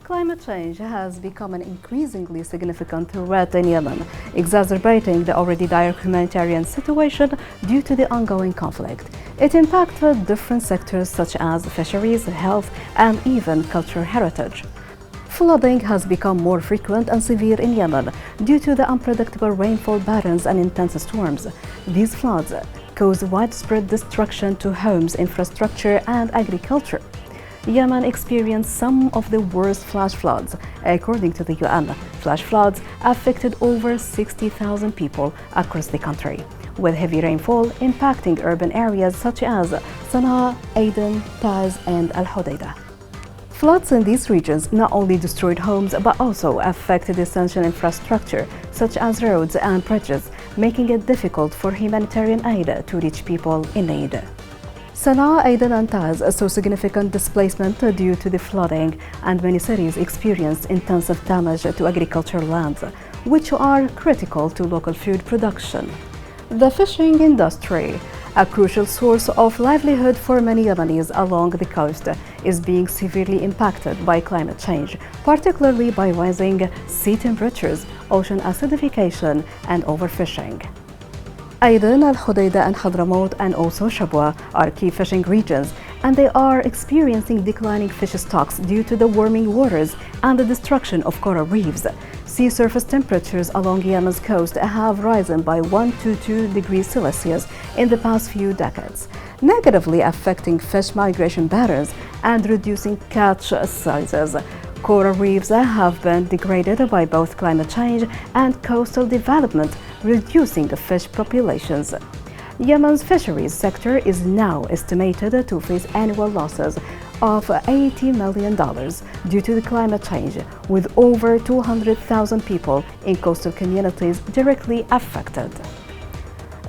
Climate change has become an increasingly significant threat in Yemen, exacerbating the already dire humanitarian situation due to the ongoing conflict. It impacted different sectors such as fisheries, health, and even cultural heritage. Flooding has become more frequent and severe in Yemen due to the unpredictable rainfall patterns and intense storms. These floods cause widespread destruction to homes, infrastructure, and agriculture. Yemen experienced some of the worst flash floods. According to the UN, flash floods affected over 60,000 people across the country, with heavy rainfall impacting urban areas such as Sana'a, Aden, Taiz, and Al Hudaydah. Floods in these regions not only destroyed homes but also affected essential infrastructure such as roads and bridges, making it difficult for humanitarian aid to reach people in need. Sana'a, Aden, and Taiz saw significant displacement due to the flooding, and many cities experienced intensive damage to agricultural lands, which are critical to local food production. The fishing industry, a crucial source of livelihood for many Yemenis along the coast, is being severely impacted by climate change, particularly by rising sea temperatures, ocean acidification, and overfishing. Aden, Al Hudaydah, and Hadramaut, and also Shabwa are key fishing regions, and they are experiencing declining fish stocks due to the warming waters and the destruction of coral reefs. Sea surface temperatures along Yemen's coast have risen by 1 to 2 degrees Celsius in the past few decades, negatively affecting fish migration patterns and reducing catch sizes. Coral reefs have been degraded by both climate change and coastal development, reducing the fish populations. Yemen's fisheries sector is now estimated to face annual losses of $80 million due to the climate change, with over 200,000 people in coastal communities directly affected.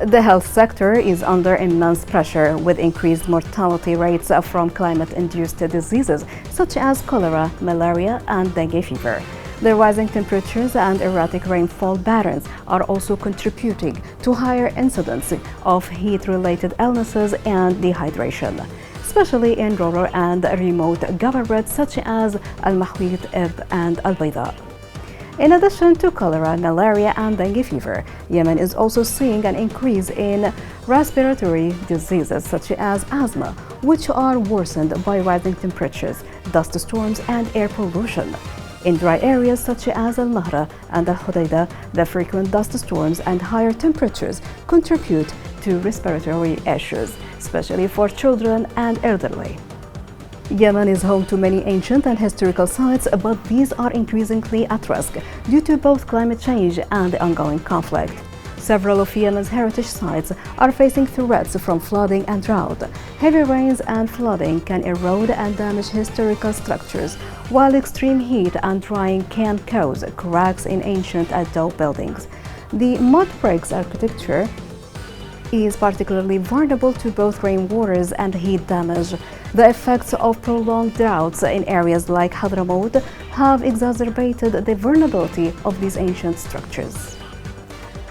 The health sector is under immense pressure, with increased mortality rates from climate-induced diseases such as cholera, malaria, and dengue fever. The rising temperatures and erratic rainfall patterns are also contributing to higher incidence of heat-related illnesses and dehydration, especially in rural and remote governorates such as Al-Mahwit, Ib, and Al-Bayda. In addition to cholera, malaria, and dengue fever, Yemen is also seeing an increase in respiratory diseases such as asthma, which are worsened by rising temperatures, dust storms, and air pollution. In dry areas such as Al-Mahra and Al Hudaydah, the frequent dust storms and higher temperatures contribute to respiratory issues, especially for children and elderly. Yemen is home to many ancient and historical sites, but these are increasingly at risk due to both climate change and the ongoing conflict. Several of Yemen's heritage sites are facing threats from flooding and drought. Heavy rains and flooding can erode and damage historical structures, while extreme heat and drying can cause cracks in ancient adobe buildings. The mud bricks architecture is particularly vulnerable to both rainwaters and heat damage. The effects of prolonged droughts in areas like Hadramaut have exacerbated the vulnerability of these ancient structures.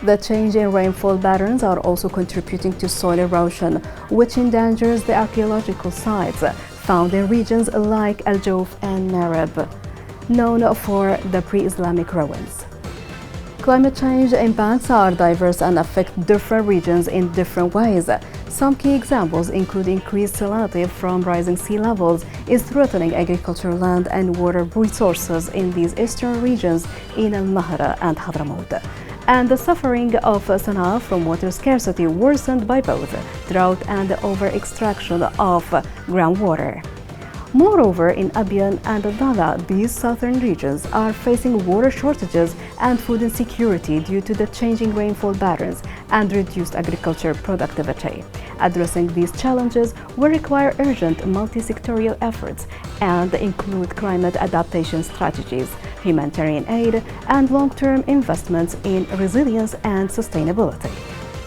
The change in rainfall patterns are also contributing to soil erosion, which endangers the archaeological sites found in regions like Al Jouf and Marib, known for the pre-Islamic ruins. Climate change impacts are diverse and affect different regions in different ways. Some key examples include increased salinity from rising sea levels is threatening agricultural land and water resources in these eastern regions in Al-Mahra and Hadramaut, and the suffering of Sana'a from water scarcity worsened by both drought and the over-extraction of groundwater. Moreover, in Abyan and Dala, these southern regions are facing water shortages and food insecurity due to the changing rainfall patterns and reduced agriculture productivity. Addressing these challenges will require urgent multi-sectorial efforts and include climate adaptation strategies, humanitarian aid, and long-term investments in resilience and sustainability.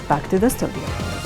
Back to the studio.